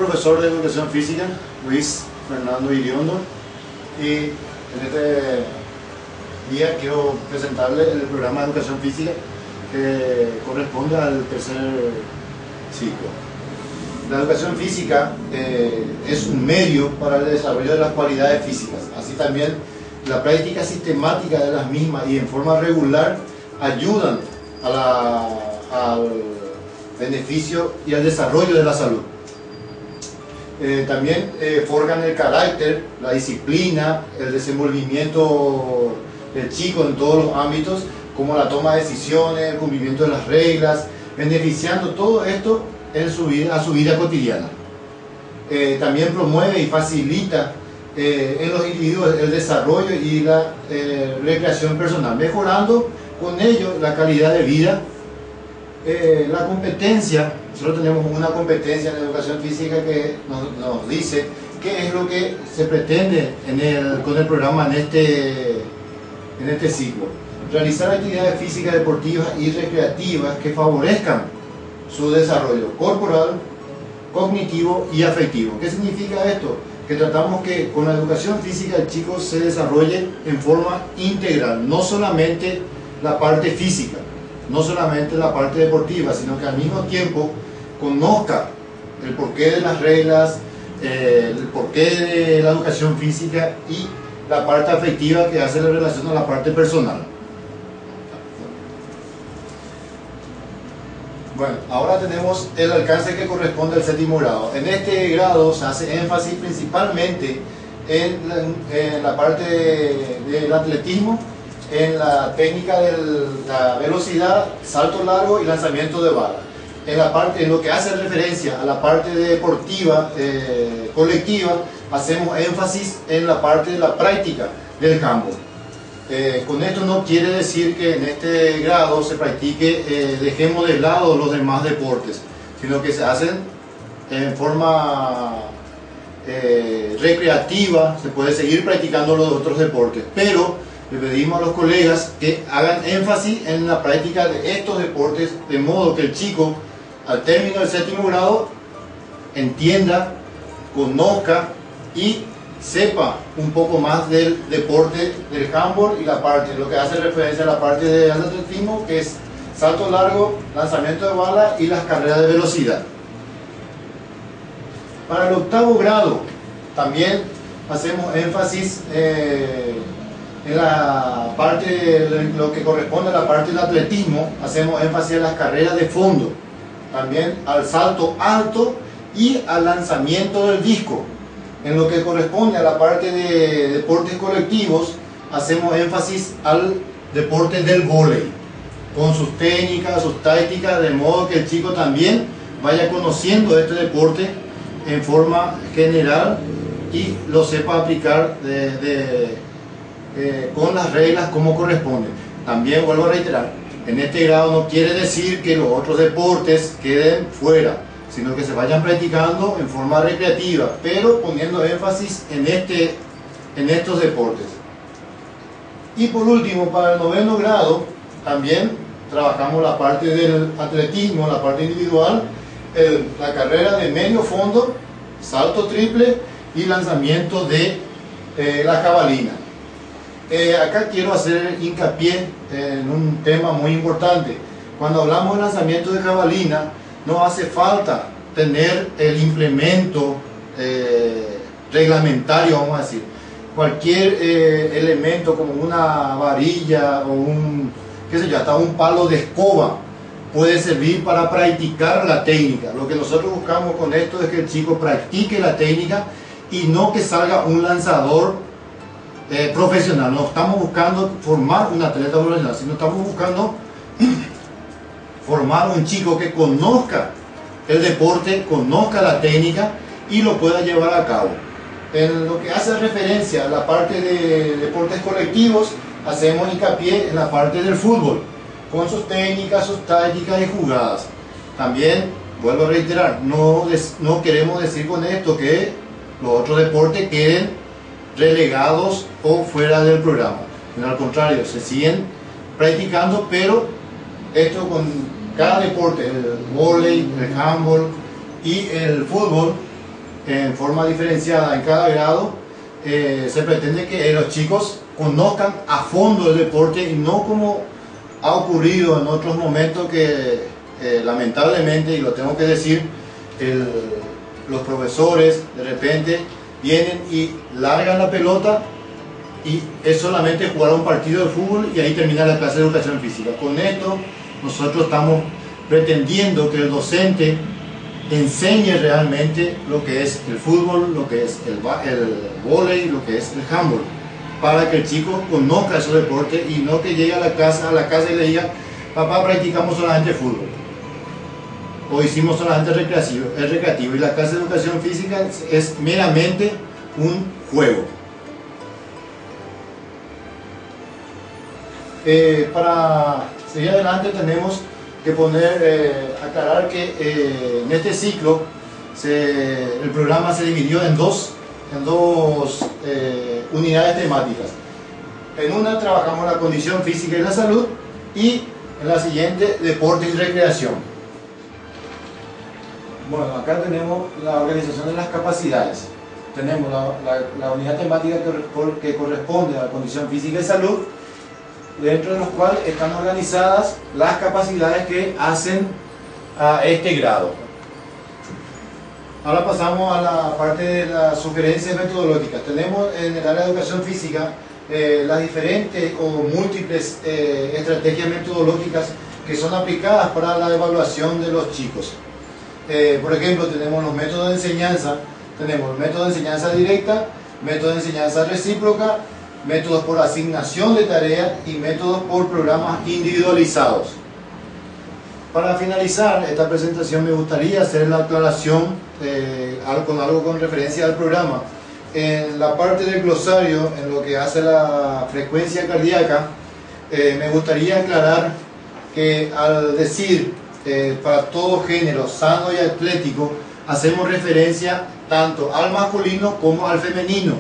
profesor de Educación Física, Luis Fernando Iriondo, y en este día quiero presentarles el programa de Educación Física que corresponde al tercer ciclo. La educación física es un medio para el desarrollo de las cualidades físicas, así también la práctica sistemática de las mismas y en forma regular ayudan al beneficio y al desarrollo de la salud. También forjan el carácter, la disciplina, el desenvolvimiento del chico en todos los ámbitos, como la toma de decisiones, el cumplimiento de las reglas, beneficiando todo esto en su vida cotidiana. También promueve y facilita en los individuos el desarrollo y la recreación personal, mejorando con ello la calidad de vida. La competencia, nosotros tenemos una competencia en educación física que nos dice qué es lo que se pretende con el programa en este ciclo. Realizar actividades físicas, deportivas y recreativas que favorezcan su desarrollo corporal, cognitivo y afectivo. ¿Qué significa esto? Que tratamos que con la educación física el chico se desarrolle en forma integral, no solamente la parte física, no solamente la parte deportiva, sino que al mismo tiempo conozca el porqué de las reglas, el porqué de la educación física y la parte afectiva que hace la relación a la parte personal. Bueno, ahora tenemos el alcance que corresponde al séptimo grado. En este grado se hace énfasis principalmente en la parte del atletismo, en la técnica de la velocidad, salto largo y lanzamiento de bala. En lo que hace referencia a la parte deportiva colectiva, hacemos énfasis en la parte de la práctica del handball. Con esto no quiere decir que en este grado se practique, dejemos de lado los demás deportes, sino que se hacen en forma recreativa, se puede seguir practicando los otros deportes, pero le pedimos a los colegas que hagan énfasis en la práctica de estos deportes, de modo que el chico al término del séptimo grado entienda, conozca y sepa un poco más del deporte del handball y lo que hace referencia a la parte del atletismo, que es salto largo, lanzamiento de bala y las carreras de velocidad. Para el octavo grado también hacemos énfasis en la parte, lo que corresponde a la parte del atletismo, hacemos énfasis en las carreras de fondo, también al salto alto y al lanzamiento del disco. En lo que corresponde a la parte de deportes colectivos, hacemos énfasis al deporte del vóley, con sus técnicas, sus tácticas, de modo que el chico también vaya conociendo este deporte en forma general y lo sepa aplicar con las reglas como corresponde. También vuelvo a reiterar, en este grado no quiere decir que los otros deportes queden fuera, sino que se vayan practicando en forma recreativa, pero poniendo énfasis en estos deportes. Y por último, para el noveno grado, también trabajamos la parte del atletismo, la parte individual, la carrera de medio fondo, salto triple y lanzamiento de la jabalina. Acá quiero hacer hincapié en un tema muy importante. Cuando hablamos de lanzamiento de jabalina, no hace falta tener el implemento reglamentario, vamos a decir. Cualquier elemento como una varilla o hasta un palo de escoba puede servir para practicar la técnica. Lo que nosotros buscamos con esto es que el chico practique la técnica y no que salga un lanzador profesional. No estamos buscando formar un atleta profesional, sino estamos buscando formar un chico que conozca el deporte, conozca la técnica y lo pueda llevar a cabo. En lo que hace referencia a la parte de deportes colectivos, hacemos hincapié en la parte del fútbol, con sus técnicas, sus tácticas y jugadas. También, vuelvo a reiterar, no queremos decir con esto que los otros deportes queden relegados o fuera del programa. Al contrario, se siguen practicando, pero esto con cada deporte, el vóley, el handball y el fútbol, en forma diferenciada en cada grado, se pretende que los chicos conozcan a fondo el deporte y no como ha ocurrido en otros momentos que lamentablemente, y lo tengo que decir, los profesores de repente vienen y largan la pelota y es solamente jugar un partido de fútbol y ahí termina la clase de educación física. Con esto nosotros estamos pretendiendo que el docente enseñe realmente lo que es el fútbol, lo que es el vóley, lo que es el handball, para que el chico conozca esos deportes y no que llegue a la casa y le diga: papá, practicamos solamente fútbol o hicimos solamente recreativo, y la clase de educación física es meramente un juego. Para seguir adelante tenemos que aclarar que en este ciclo el programa se dividió en dos unidades temáticas. En una trabajamos la condición física y la salud, y en la siguiente deporte y recreación. Bueno, acá tenemos la organización de las capacidades. Tenemos la unidad temática que corresponde a la condición física y salud, dentro de los cuales están organizadas las capacidades que hacen a este grado. Ahora pasamos a la parte de las sugerencias metodológicas. Tenemos en el área de educación física las diferentes o múltiples estrategias metodológicas que son aplicadas para la evaluación de los chicos. Por ejemplo, tenemos los métodos de enseñanza. Tenemos el método de enseñanza directa, método de enseñanza recíproca, métodos por asignación de tareas y métodos por programas individualizados. Para finalizar esta presentación me gustaría hacer la aclaración con algo con referencia al programa. En la parte del glosario, en lo que hace la frecuencia cardíaca, me gustaría aclarar que al decir para todo género sano y atlético, hacemos referencia tanto al masculino como al femenino.